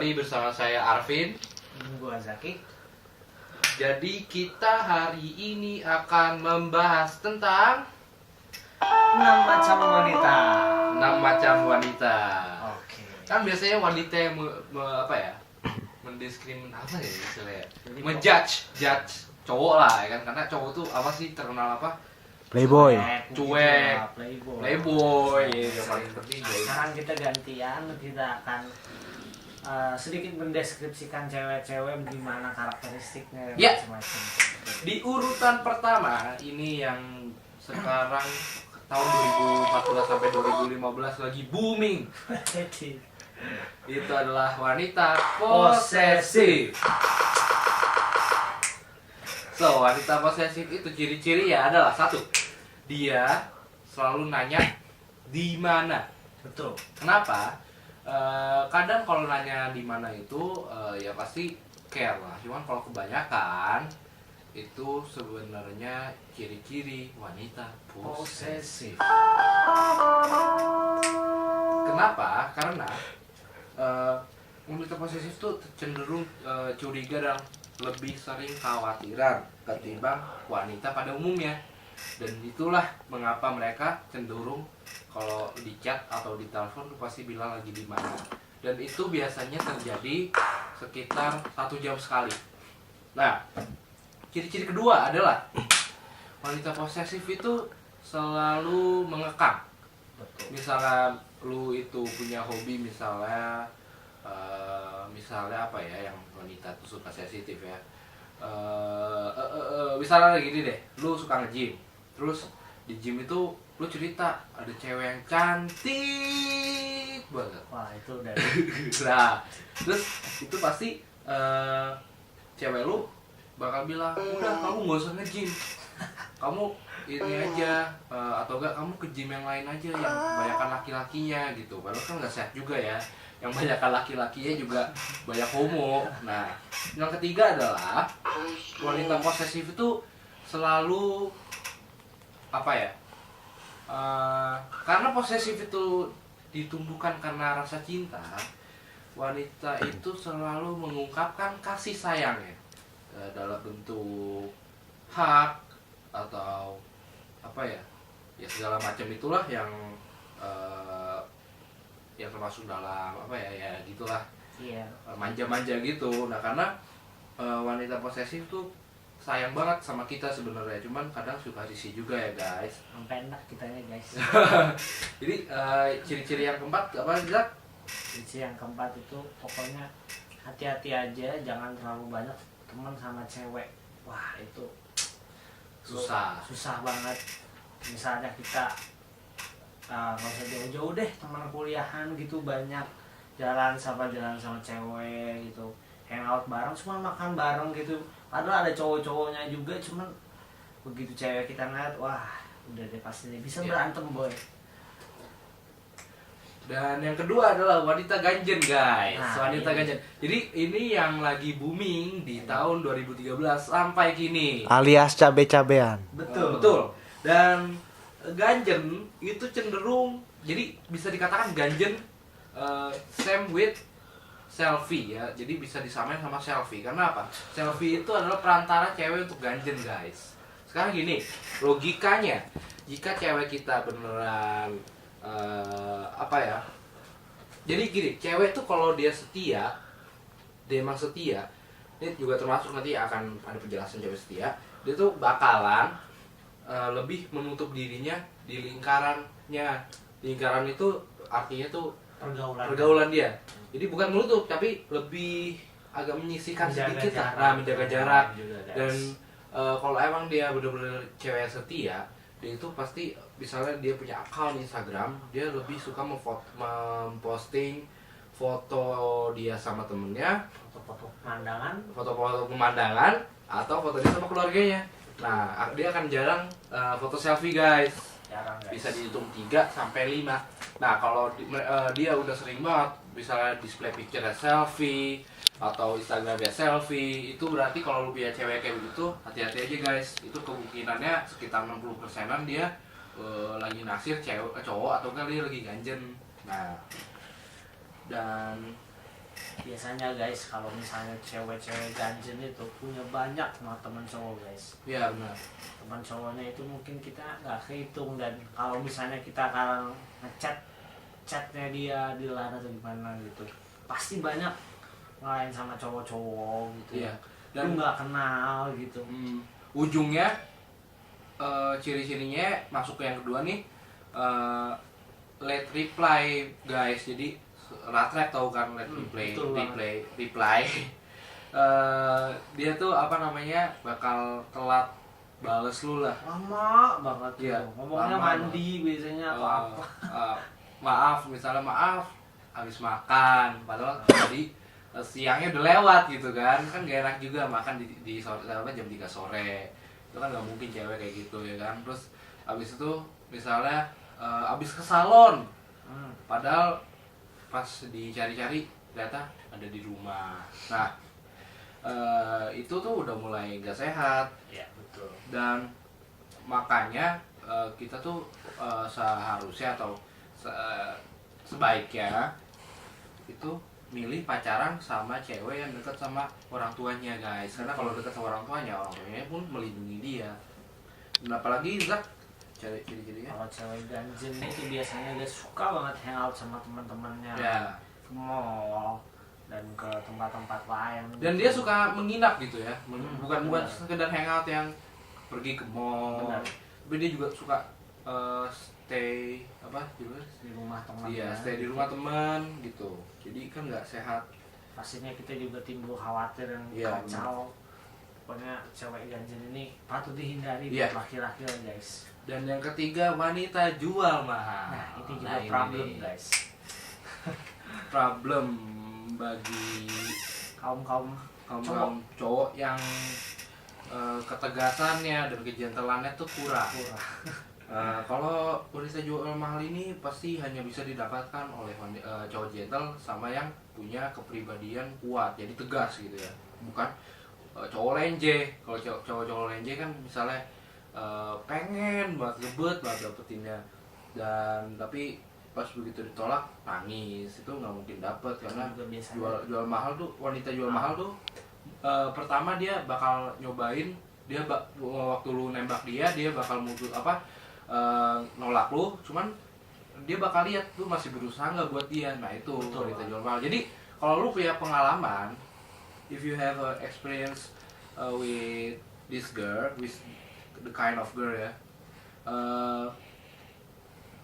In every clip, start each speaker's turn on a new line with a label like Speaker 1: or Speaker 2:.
Speaker 1: kembali bersama saya Arvin.
Speaker 2: Gua Zaki.
Speaker 1: Jadi kita hari ini akan membahas tentang
Speaker 2: 6 macam wanita.
Speaker 1: 6 macam wanita.
Speaker 2: Oke.
Speaker 1: Kan biasanya wanita yang mendiskriminasi apa ya istilahnya?
Speaker 2: Jadi
Speaker 1: Judge cowok lah ya kan, karena cowok tuh apa sih terkenal apa?
Speaker 3: Playboy.
Speaker 1: Cuek.
Speaker 2: Playboy.
Speaker 1: Playboy yang paling penting boy.
Speaker 2: Sekarang kita gantian, kita akan sedikit mendeskripsikan cewek-cewek gimana karakteristiknya
Speaker 1: Ya.
Speaker 2: macam-macam.
Speaker 1: Di urutan pertama ini yang sekarang tahun 2014 sampai 2015 lagi booming. Itu adalah wanita posesif. So, wanita posesif itu ciri-ciri ya adalah satu, dia selalu nanya di mana.
Speaker 2: Betul.
Speaker 1: Kenapa? Kadang kalau nanya di mana itu ya pasti care lah. Cuman kalau kebanyakan itu sebenarnya ciri-ciri wanita posesif. Kenapa? Karena wanita posesif tuh cenderung curiga dan lebih sering khawatiran ketimbang wanita pada umumnya. Dan itulah mengapa mereka cenderung kalau di chat atau di telepon tuh pasti bilang lagi di mana. Dan itu biasanya terjadi sekitar 1 jam sekali. Nah, ciri-ciri kedua adalah wanita posesif itu selalu mengekang.
Speaker 2: Betul.
Speaker 1: Misalnya lu itu punya hobi misalnya apa ya yang wanita tuh suka sensitif ya. Misalnya gini deh, lu suka nge-gym. Terus di gym itu lu cerita ada cewek yang cantik banget.
Speaker 2: Wah, itu udah
Speaker 1: Nah, terus itu pasti cewek lu bakal bilang, udah kamu gak usah nge-gym, kamu ini aja atau enggak kamu ke gym yang lain aja yang kebanyakan laki-lakinya gitu. Padahal kan nggak sehat juga ya, yang banyakan laki-lakinya juga banyak homo. Nah, yang ketiga adalah wanita posesif itu selalu apa ya? Karena posesif itu ditumbuhkan karena rasa cinta, wanita itu selalu mengungkapkan kasih sayangnya dalam bentuk hak atau apa ya segala macam itulah yang termasuk dalam apa ya gitulah,
Speaker 2: iya.
Speaker 1: manja-manja gitu. Nah, karena wanita posesif tuh sayang banget sama kita sebenarnya, cuman kadang suka risih juga ya guys.
Speaker 2: Sampai enak kitanya, guys.
Speaker 1: Jadi ciri-ciri yang keempat apa Zak?
Speaker 2: Ciri yang keempat itu pokoknya hati-hati aja, jangan terlalu banyak teman sama cewek. Wah, itu susah banget. Misalnya kita nggak usah jauh-jauh deh, teman kuliahan gitu banyak jalan sama cewek gitu, hangout bareng, cuma makan bareng gitu. Padahal ada cowok-cowoknya juga, cuman begitu cewek kita ngeliat, wah udah deh pasti nih bisa berantem boy.
Speaker 1: Dan yang kedua adalah wanita ganjen guys.
Speaker 2: Nah,
Speaker 1: Wanita ganjen. Jadi ini yang lagi booming di tahun 2013 sampai kini.
Speaker 3: Alias cabe-cabean.
Speaker 1: Betul. Dan ganjen itu cenderung, jadi bisa dikatakan ganjen same with selfie ya. Jadi bisa disamain sama selfie. Karena apa? Selfie itu adalah perantara cewek untuk ganjen guys. Sekarang gini, logikanya jika cewek kita beneran jadi gini, cewek tuh kalau dia emang setia, ini juga termasuk nanti akan ada penjelasan cewek setia, dia tuh bakalan lebih menutup dirinya di lingkarannya. Lingkaran itu artinya tuh pergaulan dia. Jadi bukan menutup, tapi lebih agak menyisihkan sedikit lah, menjaga jarak. Dan kalau emang dia benar-benar cewek setia, dia itu pasti misalnya dia punya akun Instagram, dia lebih suka memposting foto dia sama temennya, foto-foto pemandangan atau foto dia sama keluarganya. Nah, dia akan jarang foto selfie guys. Bisa dihitung 3 sampai 5. Nah, kalau dia udah sering banget misalnya display picture selfie atau Instagramnya selfie, itu berarti kalau lu punya cewek kayak begitu, hati-hati aja guys. Itu kemungkinannya sekitar 60%-an dia lagi naksir cowok atau enggak dia lagi ganjen. Nah, dan
Speaker 2: biasanya guys kalau misalnya cewek-cewek ganjen itu punya banyak sama teman cowok guys.
Speaker 1: Iya benar.
Speaker 2: Teman cowoknya itu mungkin kita nggak kehitung, dan kalau misalnya kita akan chatnya dia di luar atau gimana gitu, pasti banyak ngelain sama cowok-cowok gitu.
Speaker 1: Iya.
Speaker 2: Dan
Speaker 1: Dan
Speaker 2: nggak kenal gitu.
Speaker 1: ujungnya ciri-cirinya masuk ke yang kedua nih, late reply guys. Jadi Ratret tahu kan late
Speaker 2: betul
Speaker 1: reply. Dia tuh apa namanya bakal telat bales lu lah.
Speaker 2: Lama banget
Speaker 1: Iya,
Speaker 2: tuh. Ngomongnya
Speaker 1: lama
Speaker 2: mandi biasanya atau apa.
Speaker 1: Maaf misalnya habis makan padahal tadi siangnya udah lewat gitu kan gak enak juga makan di sore apa jam 3 sore. Itu kan nggak mungkin cewek kayak gitu ya kan. Terus habis itu misalnya habis ke salon, padahal pas dicari-cari ternyata ada di rumah. Nah itu tuh udah mulai gak sehat.
Speaker 2: Ya betul.
Speaker 1: Dan makanya kita tuh seharusnya atau sebaiknya itu milih pacaran sama cewek yang dekat sama orang tuanya guys. Karena kalau dekat sama orang tuanya pun melindungi dia. Dan apalagi Zak, ciri-cirinya
Speaker 2: Kalau cewek ganjen itu biasanya dia suka banget hangout sama teman-temannya,
Speaker 1: ya.
Speaker 2: ke mall dan ke tempat-tempat lain.
Speaker 1: Dan dia suka menginap gitu ya. Bukan
Speaker 2: benar.
Speaker 1: sekedar hangout yang pergi ke mall.
Speaker 2: Benar.
Speaker 1: Tapi dia juga suka stay apa juga
Speaker 2: Di rumah teman.
Speaker 1: iya stay di rumah teman gitu. Jadi kan nggak sehat.
Speaker 2: Pastinya kita juga timbul khawatir dan
Speaker 1: Iya,
Speaker 2: kacau. Pokoknya cewek ganjen ini patut dihindari
Speaker 1: Iya.
Speaker 2: buat laki-laki lah guys.
Speaker 1: Dan yang ketiga wanita jual mahal.
Speaker 2: Nah itu juga
Speaker 1: ini
Speaker 2: problem
Speaker 1: nih,
Speaker 2: guys.
Speaker 1: problem bagi
Speaker 2: Kaum
Speaker 1: kaum cowok yang ketegasannya dan kejentelannya tuh kurang. Kalau wanita jual mahal ini pasti hanya bisa didapatkan oleh cowok gentle sama yang punya kepribadian kuat, jadi tegas gitu ya. Bukan cowok lenje. Kalau cowok lenje kan misalnya pengen banget ngebet banget dapetinnya, dan tapi pas begitu ditolak nangis, itu nggak mungkin dapet. Karena
Speaker 2: juga biasanya
Speaker 1: jual mahal tuh, wanita jual mahal tuh pertama dia bakal nyobain, dia waktu lu nembak dia bakal mutus apa nolak lu, cuman dia bakal lihat lu masih berusaha nggak buat dia. Nah itu
Speaker 2: Betul.
Speaker 1: wanita jual mahal. Jadi kalau lu punya pengalaman, if you have a experience with this girl, with the kind of girl ya,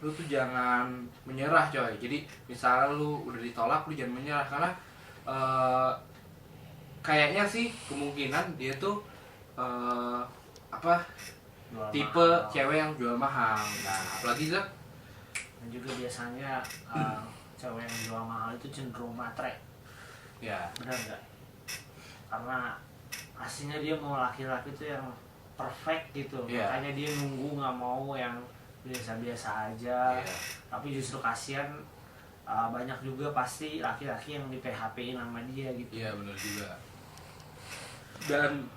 Speaker 1: lu tuh jangan menyerah coy. Jadi misalnya lu udah ditolak, lu jangan menyerah. Karena kayaknya sih kemungkinan dia tuh
Speaker 2: jual
Speaker 1: tipe
Speaker 2: mahal.
Speaker 1: cewek yang jual mahal. Nah apalagi Zak,
Speaker 2: Dan juga biasanya cewek yang jual mahal itu cenderung matre.
Speaker 1: ya
Speaker 2: Benar nggak? Karena aslinya dia mau laki-laki itu yang perfect gitu.
Speaker 1: Iya.
Speaker 2: Makanya dia nunggu, nggak mau yang biasa-biasa aja.
Speaker 1: Iya.
Speaker 2: Tapi justru kasihan banyak juga pasti laki-laki yang di PHP-in sama dia gitu.
Speaker 1: iya benar juga. Dan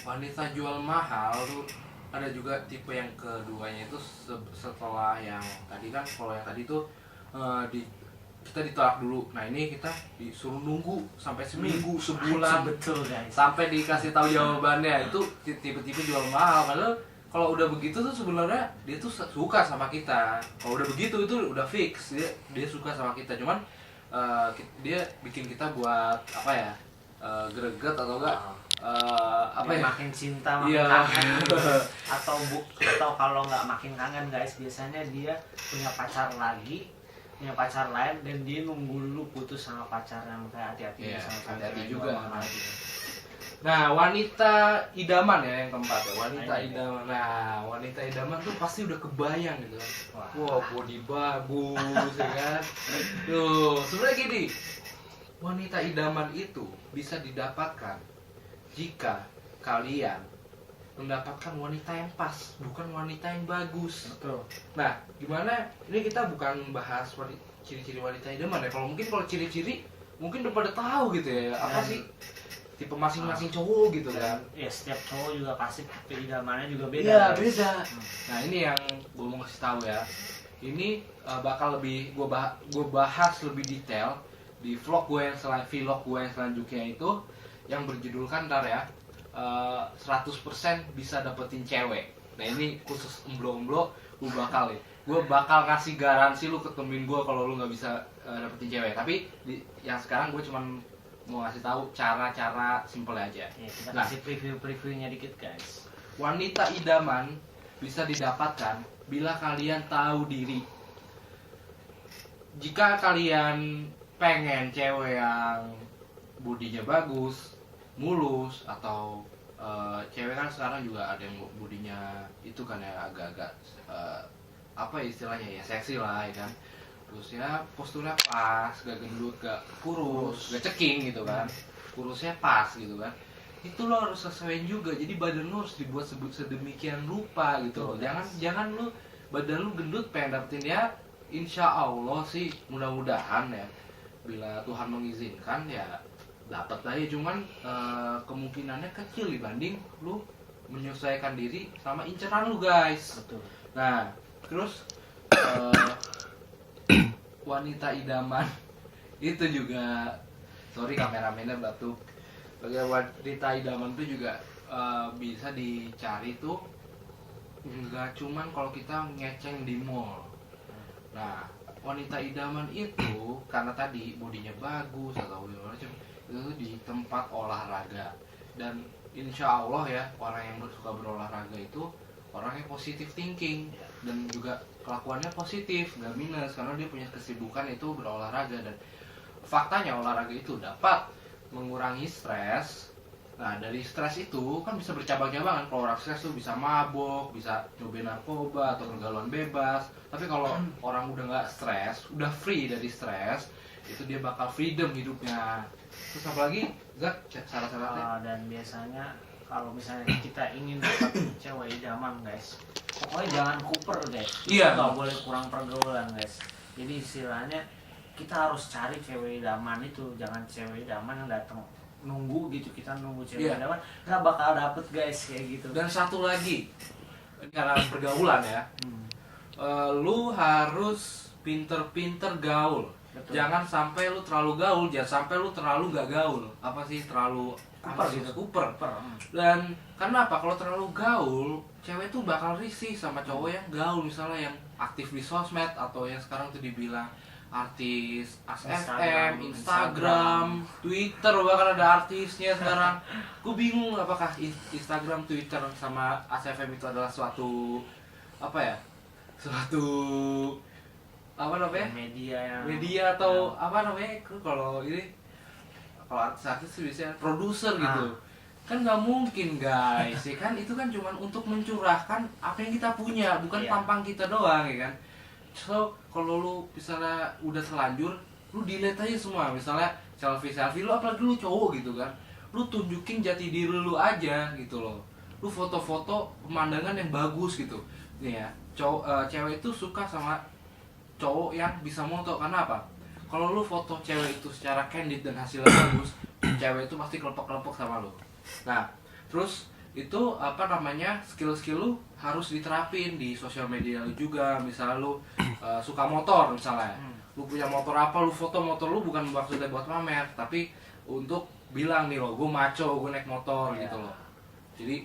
Speaker 1: wanita jual mahal tuh ada juga tipe yang keduanya itu setelah yang tadi kan. Kalau yang tadi tuh kita ditolak dulu. Nah ini kita disuruh nunggu sampai seminggu, sebulan,
Speaker 2: Betul guys.
Speaker 1: sampai dikasih tahu jawabannya. Itu tipe-tipe jual mahal. Padahal kalau udah begitu tuh sebenarnya dia tuh suka sama kita. Kalau udah begitu itu udah fix, dia suka sama kita. Cuman dia bikin kita buat apa ya, greget atau enggak apa
Speaker 2: Dia
Speaker 1: ya,
Speaker 2: makin cinta, makin
Speaker 1: Iya.
Speaker 2: kangen. atau kalau nggak makin kangen guys, biasanya dia punya pacar lain, dan dia nunggu dulu putus sama pacarnya. Makanya hati-hati
Speaker 1: Iya,
Speaker 2: sama
Speaker 1: hati-hati
Speaker 2: cewek
Speaker 1: juga.
Speaker 2: jual mahal gitu.
Speaker 1: Nah, wanita idaman ya yang keempat ya, wanita
Speaker 2: Nah, ini.
Speaker 1: idaman. Nah, wanita idaman tuh pasti udah kebayang gitu kan.
Speaker 2: Wah.
Speaker 1: Wah, body bagus ya kan. Tuh, sebenarnya gini. Wanita idaman itu bisa didapatkan jika kalian mendapatkan wanita yang pas, bukan wanita yang bagus.
Speaker 2: Betul.
Speaker 1: Nah, gimana? Ini kita bukan bahas ciri-ciri wanita idaman ya. Kalau ciri-ciri mungkin udah pada tahu gitu ya. Apa
Speaker 2: Dan-
Speaker 1: sih tipe masing-masing cowok gitu kan?
Speaker 2: Ya setiap cowok juga pasti idamannya juga beda.
Speaker 1: Iya
Speaker 2: guys.
Speaker 1: beda. Nah ini yang gue mau kasih tahu ya. Ini bakal lebih gue bahas lebih detail di vlog gue yang selanjutnya itu yang berjudulkan ntar ya 100% bisa dapetin cewek. Nah ini khusus emblo-emblo, gue bakal kasih garansi lu ketemuin gue kalau lu nggak bisa dapetin cewek. Tapi yang sekarang gue cuman mau ngasih tahu cara-cara simple aja.
Speaker 2: Ya, kita
Speaker 1: Nah,
Speaker 2: kasih preview-previewnya dikit guys.
Speaker 1: wanita idaman bisa didapatkan bila kalian tahu diri. Jika kalian pengen cewek yang bodinya bagus, mulus, atau cewek kan sekarang juga ada yang bodinya itu kan ya agak-agak apa ya istilahnya ya, seksi lah ya kan. Terus ya posturnya pas, gak gendut, gak kurus, gak ceking gitu kan. Kurusnya pas gitu kan. Itu lo harus sesuaiin juga. Jadi badan lo harus dibuat sedemikian rupa gitu loh. Jangan lu badan lu gendut pengen dapetin dia. Insya Allah sih mudah-mudahan ya, bila Tuhan mengizinkan ya dapat aja, cuman kemungkinannya kecil dibanding lu menyesuaikan diri sama inceran lu guys.
Speaker 2: Betul.
Speaker 1: Nah terus wanita idaman itu juga, sorry kameramennya batuk, bagi wanita idaman itu juga bisa dicari tuh nggak cuman kalau kita ngeceng di mall. Nah, wanita idaman itu karena tadi bodinya bagus atau macam itu tuh di tempat olahraga. Dan insya Allah ya, orang yang suka berolahraga itu orang yang positif thinking dan juga kelakuannya positif, nggak minus, karena dia punya kesibukan itu berolahraga. Dan faktanya olahraga itu dapat mengurangi stres. Nah dari stres itu kan bisa bercabang-cabang kan. Kalau orang stres tuh bisa mabok, bisa cobain narkoba atau pergaulan bebas. Tapi kalau orang udah nggak stres, udah free dari stres, itu dia bakal freedom hidupnya. Terus apalagi Zak, syarat-syaratnya?
Speaker 2: Dan biasanya kalau misalnya kita ingin dapat cewek idaman guys, pokoknya jangan kuper guys.
Speaker 1: Iya.
Speaker 2: Nggak boleh kurang pergaulan guys. Jadi istilahnya kita harus cari cewek idaman itu, jangan cewek idaman yang datang nunggu gitu, kita nunggu cewek idaman nggak bakal dapet guys kayak gitu.
Speaker 1: Dan satu lagi, karena pergaulan ya, lu harus pinter-pinter gaul.
Speaker 2: Betul.
Speaker 1: Jangan sampai lu terlalu gaul, jangan sampai lu terlalu nggak gaul. Apa sih terlalu
Speaker 2: Kuper
Speaker 1: apa sih?
Speaker 2: gitu.
Speaker 1: Kuper. Dan karena apa? Kalau terlalu gaul, cewek tuh bakal risih sama cowok yang gaul, misalnya yang aktif di sosmed atau yang sekarang tuh dibilang artis Instagram, Twitter, bahkan ada artisnya sekarang. Gue bingung apakah Instagram, Twitter sama ASFM itu adalah suatu apa ya? Suatu apa namanya? Media atau apa namanya? Kalau ini kalau artis itu biasanya produser gitu. Kan nggak mungkin guys, ya kan itu kan cuma untuk mencurahkan apa yang kita punya, bukan tampang kita doang ya kan. So kalau lu misalnya udah terlanjur, lu delete aja semua. Misalnya selfie lu, apalagi lu cowok gitu kan, lu tunjukin jati diri lu aja gitu loh. Lu foto-foto pemandangan yang bagus gitu. Nih ya, cewek itu suka sama cowok yang bisa moto. Karena apa? Kalau lu foto cewek itu secara candid dan hasilnya bagus, cewek itu pasti kelepek-kelepek sama lu. Nah, terus itu apa namanya, skill-skill lu harus diterapin di sosial media lu juga. Misalnya lu suka motor misalnya, lu punya motor apa, lu foto motor lu bukan maksudnya buat pamer, tapi untuk bilang nih lo, gue maco, gue naik motor gitu loh. Jadi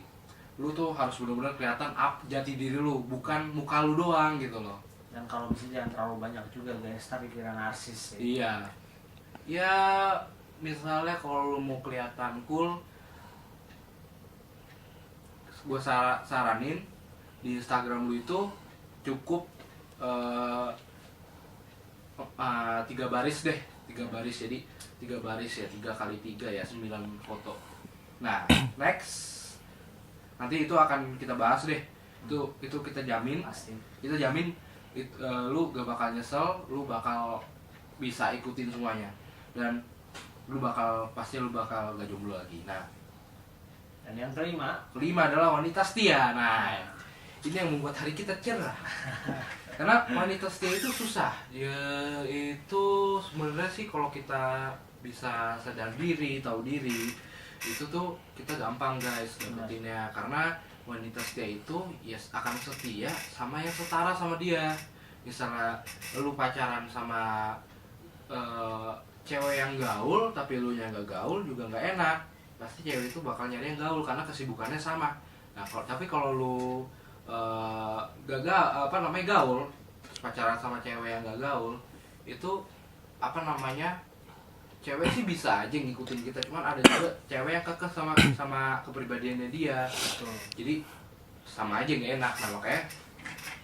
Speaker 1: lu tuh harus benar-benar kelihatan jati diri lu, bukan muka lu doang gitu loh.
Speaker 2: Dan kalau bisa jangan terlalu banyak juga guys, ntar dikira narsis ya.
Speaker 1: Iya. Ya misalnya kalau lu mau kelihatan cool, gue saranin di Instagram lu itu cukup 3 baris deh, 3 baris. Jadi 3 baris ya, 3x3 ya, 9 foto. Nah next, nanti itu akan kita bahas deh. Itu kita jamin,
Speaker 2: Pasti.
Speaker 1: kita jamin lu gak bakal nyesel, lu bakal bisa ikutin semuanya, dan pasti lu bakal gak jomblo lagi. Nah,
Speaker 2: Dan yang kelima
Speaker 1: adalah wanita setia. Nah, ini yang membuat hari kita cerah. Karena wanita setia itu susah. Ya itu sebenarnya sih kalau kita bisa sadar diri, tahu diri, itu tuh kita gampang guys dapetinnya. Karena wanita setia itu ya akan setia sama yang setara sama dia. Misalnya lu pacaran sama cewek yang gaul tapi lu nya nggak gaul juga nggak enak. Pasti cewek itu bakal nyari yang gaul karena kesibukannya sama. Nah tapi kalau lu gagal gaul, pacaran sama cewek yang gak gaul, itu cewek sih bisa aja ngikutin kita, cuman ada juga cewek yang kekeh sama kepribadiannya dia.
Speaker 2: Betul.
Speaker 1: Jadi sama aja nggak enak. Nah makanya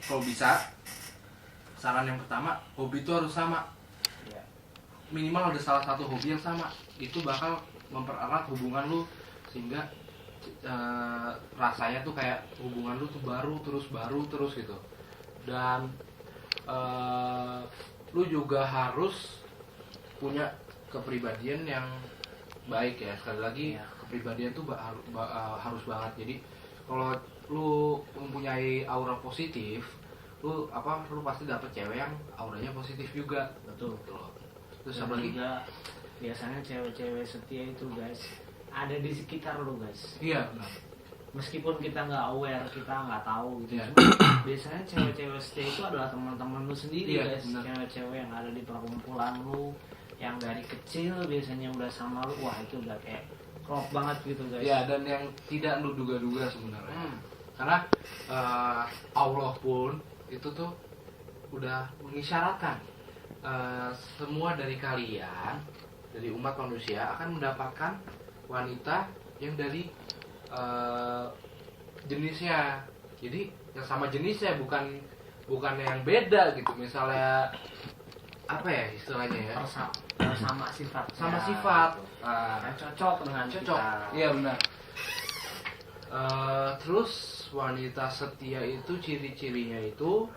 Speaker 1: kalau bisa, saran yang pertama, hobi itu harus sama.
Speaker 2: Ya.
Speaker 1: Minimal ada salah satu hobi yang sama, itu bakal mempererat hubungan lu, sehingga rasanya tuh kayak hubungan lu tuh baru terus gitu. Dan lu juga harus punya kepribadian yang baik ya. Sekali lagi
Speaker 2: Ya.
Speaker 1: kepribadian tuh harus banget. Jadi kalau lu mempunyai aura positif, lu pasti dapet cewek yang auranya positif juga.
Speaker 2: Betul.
Speaker 1: Gitu loh. Terus
Speaker 2: Dan
Speaker 1: apa lagi?
Speaker 2: juga biasanya cewek-cewek setia itu guys ada di sekitar lu guys.
Speaker 1: Iya benar.
Speaker 2: Meskipun kita nggak aware, kita nggak tahu gitu.
Speaker 1: Iya.
Speaker 2: Cuma biasanya cewek-cewek setia itu adalah teman-teman lu sendiri
Speaker 1: Iya,
Speaker 2: guys.
Speaker 1: benar.
Speaker 2: Cewek-cewek yang ada di perkumpulan lu, yang dari kecil biasanya udah sama lu, wah itu udah kayak klop banget gitu guys.
Speaker 1: Ya, dan yang tidak lu duga-duga sebenarnya. Karena Allah pun itu tuh udah mengisyaratkan semua dari kalian, dari umat manusia akan mendapatkan wanita yang dari jenisnya. Jadi yang sama jenisnya, bukan yang beda gitu. Misalnya apa ya istilahnya ya?
Speaker 2: Sama sifat.
Speaker 1: Sama sifat.
Speaker 2: Yang cocok dengan
Speaker 1: Cocok.
Speaker 2: kita.
Speaker 1: Iya benar. Terus wanita setia itu ciri-cirinya itu,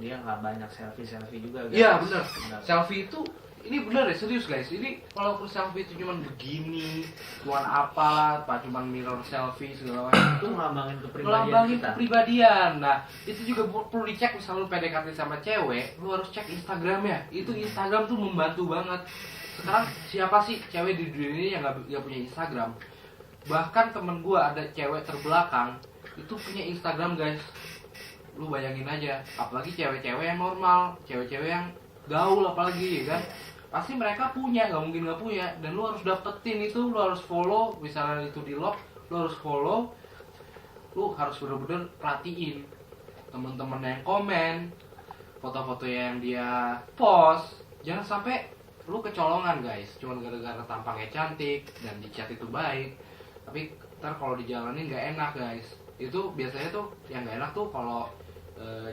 Speaker 2: Dia nggak banyak selfie juga guys.
Speaker 1: iya benar. Selfie itu ini benar ya, serius guys. Ini walaupun selfie itu cuman begini, cuman apalah, cuman mirror selfie segala macam,
Speaker 2: Itu ngelambangin kepribadian
Speaker 1: melambangin
Speaker 2: kita.
Speaker 1: kepribadian. Nah, itu juga perlu dicek. Misalnya lu PDKT sama cewek, lu harus cek Instagramnya. Itu Instagram tuh membantu banget. Sekarang siapa sih cewek di dunia ini yang nggak punya Instagram? Bahkan temen gua ada cewek terbelakang itu punya Instagram guys. Lu bayangin aja, apalagi cewek-cewek yang normal, cewek-cewek yang gaul apalagi ya kan, pasti mereka punya, nggak mungkin nggak punya. Dan lu harus dapetin itu, lu harus follow. Misalnya itu di lock, lu harus follow. Lu harus bener-bener perhatiin temen-temen yang komen, foto-foto yang dia post. Jangan sampai lu kecolongan guys, cuma gara-gara tampangnya cantik dan di chat itu baik, tapi ntar kalau dijalanin nggak enak guys. Itu biasanya tuh yang nggak enak tuh kalau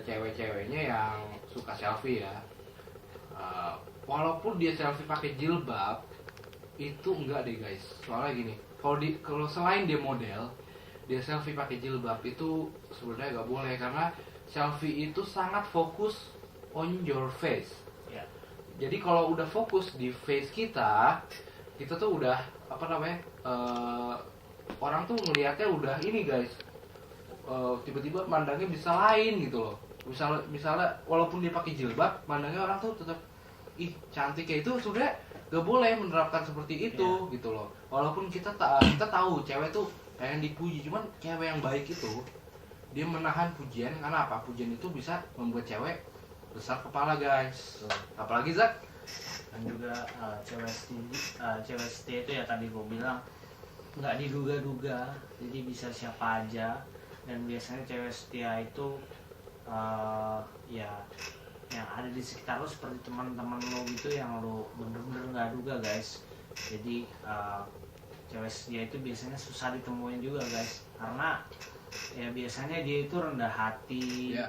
Speaker 1: cewek-ceweknya yang suka selfie ya. Walaupun dia selfie pakai jilbab, itu enggak deh guys. Soalnya gini, kalau selain dia model, dia selfie pakai jilbab itu sebenarnya nggak boleh, karena selfie itu sangat fokus on your face.
Speaker 2: Ya.
Speaker 1: Jadi kalau udah fokus di face kita tuh udah orang tuh ngelihatnya udah ini guys. Tiba-tiba mandangnya bisa lain gitu loh. Misalnya walaupun dia pakai jilbab, mandangnya orang tuh tetap ih cantik. Kayak itu sudah gak boleh menerapkan seperti itu gitu loh. Walaupun kita tahu cewek tuh pengen dipuji, cuman cewek yang baik itu dia menahan pujian. Karena apa? Pujian itu bisa membuat cewek besar kepala guys. Apalagi Zak?
Speaker 2: Dan juga cewek setia itu ya tadi gue bilang nggak diduga-duga, jadi bisa siapa aja. Dan biasanya cewek setia itu ya yang ada di sekitar lo seperti teman-teman lo gitu, yang lo bener-bener nggak duga guys. Jadi cewek setia itu biasanya susah ditemuin juga guys, karena ya biasanya dia itu rendah hati.
Speaker 1: Yeah.